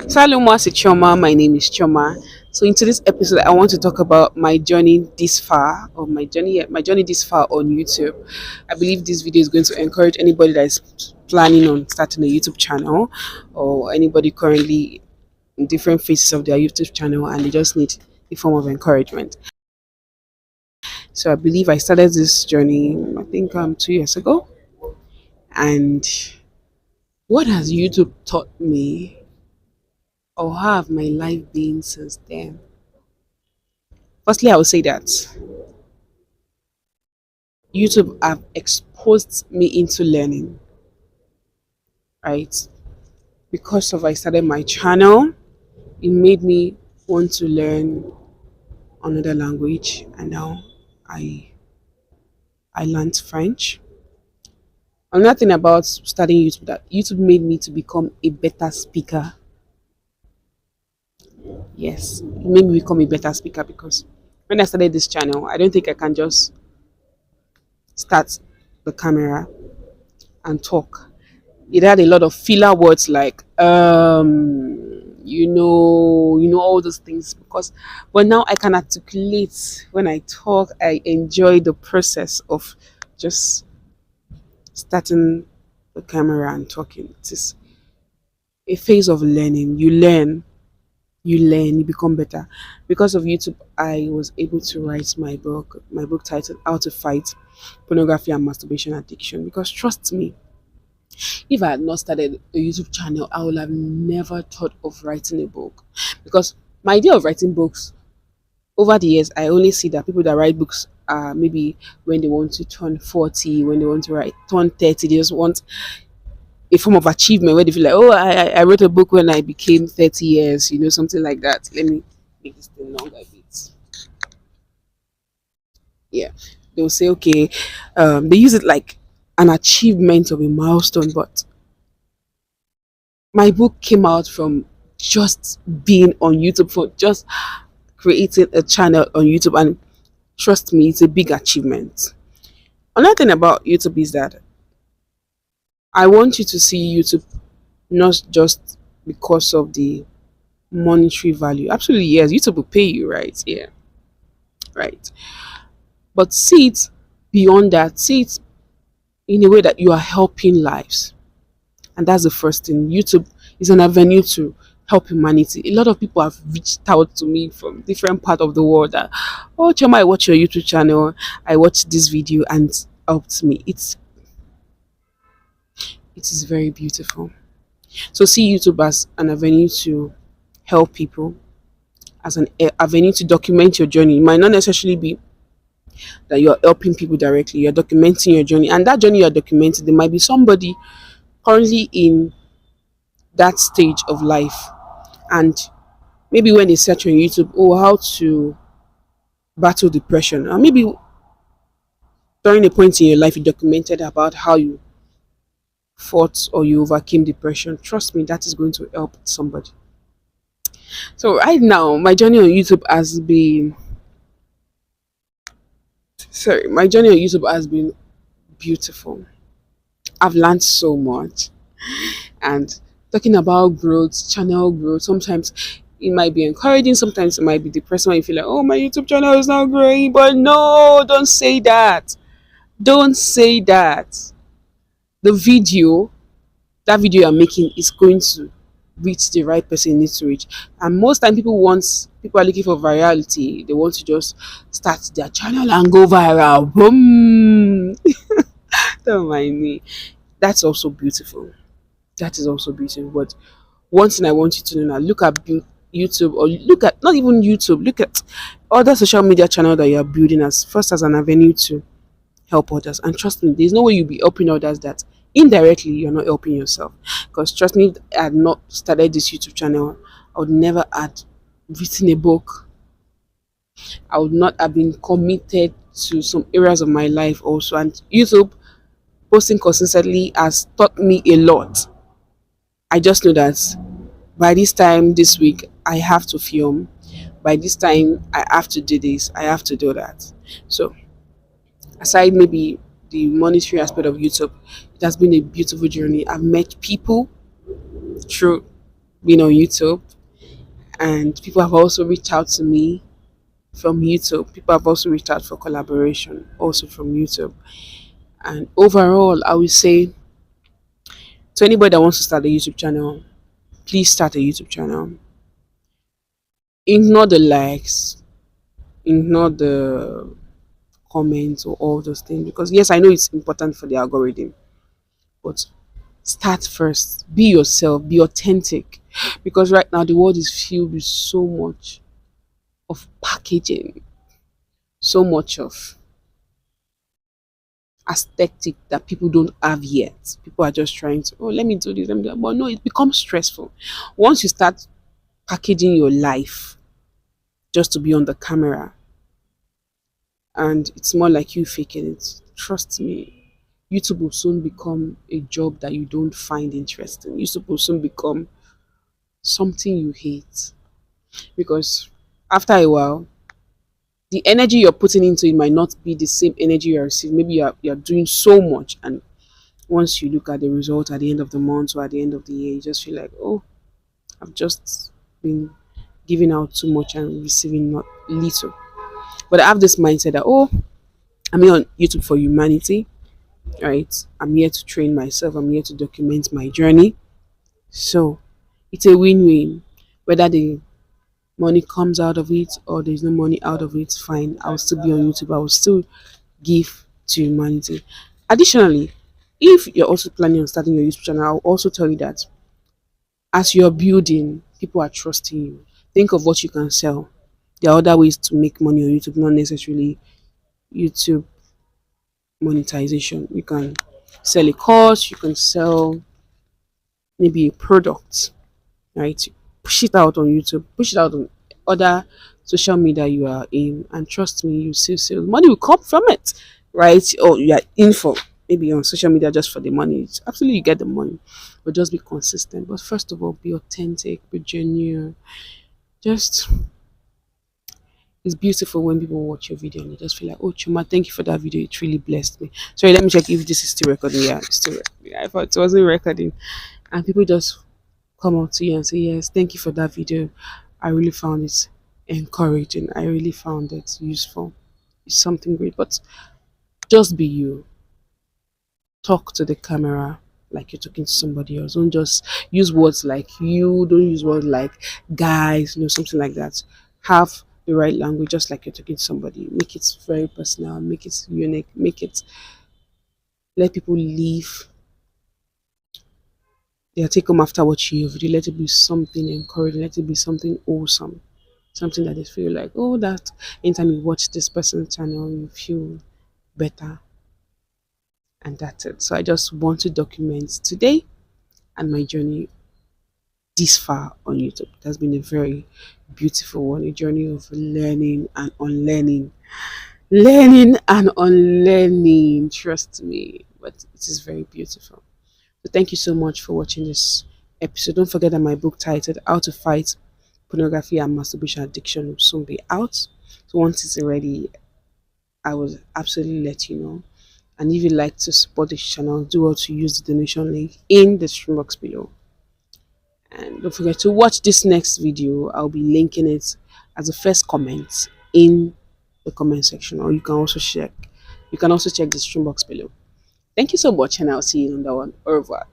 Salut, moi c'est Chioma. My name is Chioma. So in today's episode, I want to talk about my journey this far, or my journey this far on YouTube. I believe this video is going to encourage anybody that is planning on starting a YouTube channel, or anybody currently in different phases of their YouTube channel, and they just need a form of encouragement. So I believe I started this journey, I think 2 years ago, and what has YouTube taught me, or how have my life been since then? Firstly, I would say that YouTube have exposed me into learning, right? Because of I started my channel, it made me want to learn another language, and now I I learned French. Another thing about studying YouTube, that YouTube made me to become a better speaker. Yes, it made me become a better speaker because when I started this channel, I don't think I can just start the camera and talk. It had a lot of filler words like all those things, because but now I can articulate when I talk. I enjoy the process of just starting the camera and talking. It is a phase of learning. You become better. Because of YouTube, I was able to write my book titled How to Fight Pornography and Masturbation Addiction. Because trust me, if I had not started a YouTube channel, I would have never thought of writing a book. Because my idea of writing books, over the years, I only see that people that write books are maybe when they want to turn 40, when they want to turn 30, they just want a form of achievement where they feel like, oh, I wrote a book when I became 30 years, something like that. Let me make this thing longer a bit. Yeah. They'll say, okay, they use it like an achievement of a milestone, but my book came out from just being on YouTube, for just creating a channel on YouTube, and trust me, it's a big achievement. Another thing about YouTube is that I want you to see YouTube not just because of the monetary value. Absolutely, yes, YouTube will pay you, right? Yeah, right. But see it beyond that. See it in a way that you are helping lives. And that's the first thing. YouTube is an avenue to help humanity. A lot of people have reached out to me from different part of the world that, oh, Chama, I watch your YouTube channel. I watched this video and helped me. It is very beautiful. So see YouTube as an avenue to help people, as an avenue to document your journey. It might not necessarily be that you're helping people directly. You're documenting your journey, and that journey you're documenting, there might be somebody currently in that stage of life, and maybe when they search on YouTube, oh, how to battle depression, or maybe during a point in your life you documented about how you fought or you overcame depression. Trust me, that is going to help somebody. So right now, my journey on YouTube has been beautiful. I've learned so much, and talking about growth, channel growth, sometimes it might be encouraging, sometimes it might be depressing when you feel like, oh, my YouTube channel is not growing. But no, don't say that. Don't say that. The video, that video you're making is going to reach the right person it needs to reach. And most time people are looking for virality. They want to just start their channel and go viral. Boom. Don't mind me. That's also beautiful. That is also beautiful. But one thing I want you to know now, look at YouTube, or look at not even YouTube, look at other social media channel that you are building as an avenue to help others. And trust me, there's no way you'll be helping others that indirectly you're not helping yourself. Because trust me, if I had not started this YouTube channel, I would never had written a book. I would not have been committed to some areas of my life also. And YouTube posting consistently has taught me a lot. I just know that by this time this week I have to film. By this time I have to do this. I have to do that. So aside maybe the monetary aspect of YouTube, it has been a beautiful journey. I've met people through being on YouTube, and people have also reached out to me from YouTube. People have also reached out for collaboration, also from YouTube. And overall, I would say to anybody that wants to start a YouTube channel, please start a YouTube channel. Ignore the likes, ignore the comments or all those things, because yes, I know it's important for the algorithm, but start first. Be yourself, be authentic, because right now the world is filled with so much of packaging, so much of aesthetic that people don't have yet. People are just trying to, oh, let me do this, let me do that. But no, it becomes stressful once you start packaging your life just to be on the camera, and it's more like you faking it. Trust me, YouTube will soon become a job that you don't find interesting. YouTube will soon become something you hate, because after a while, the energy you're putting into it might not be the same energy you're receiving. Maybe you're doing so much, and once you look at the result at the end of the month or at the end of the year, you just feel like, oh, I've just been giving out too much and receiving not little. But I have this mindset that, oh, I'm here on YouTube for humanity, right? I'm here to train myself, I'm here to document my journey. So it's a win-win. Whether the money comes out of it or there's no money out of it, fine. I'll still be on YouTube. I will still give to humanity. Additionally, if you're also planning on starting your YouTube channel, I'll also tell you that as you're building, people are trusting you. Think of what you can sell. There are other ways to make money on YouTube, not necessarily YouTube monetization. You can sell a course, you can sell maybe a product, right? Push it out on YouTube, push it out on other social media you are in, and trust me, you see sales. Money will come from it, right? Or you are in for maybe on social media just for the money. It's absolutely, you get the money, but just be consistent. But first of all, be authentic, be genuine. Just, it's beautiful when people watch your video and they just feel like, oh, Chuma, thank you for that video. It really blessed me. Sorry, let me check if this is still recording. Yeah, it's still recording. I thought it wasn't recording. And people just come up to you and say, yes, thank you for that video. I really found it encouraging. I really found it useful. It's something great. But just be you. Talk to the camera like you're talking to somebody else. Don't just use words like you. Don't use words like guys, something like that. Have the right language, just like you're talking to somebody. Make it very personal. Make it unique. Make it, let people leave their take home after watching your video. Let it be something encouraging. Let it be something awesome. Something that they feel like, oh, that anytime you watch this person's channel, you feel better. And that's it. So I just want to document today and my journey this far on YouTube. It has been a very beautiful one, a journey of learning and unlearning. Learning and unlearning, trust me. But it is very beautiful. So thank you so much for watching this episode. Don't forget that my book titled How to Fight Pornography and Masturbation Addiction will soon be out. So once it's ready, I will absolutely let you know. And if you'd like to support this channel, do well to use the donation link in the stream box below. And don't forget to watch this next video. I'll be linking it as the first comment in the comment section, or you can also check the stream box below. Thank you so much, and I'll see you in the one. Au revoir.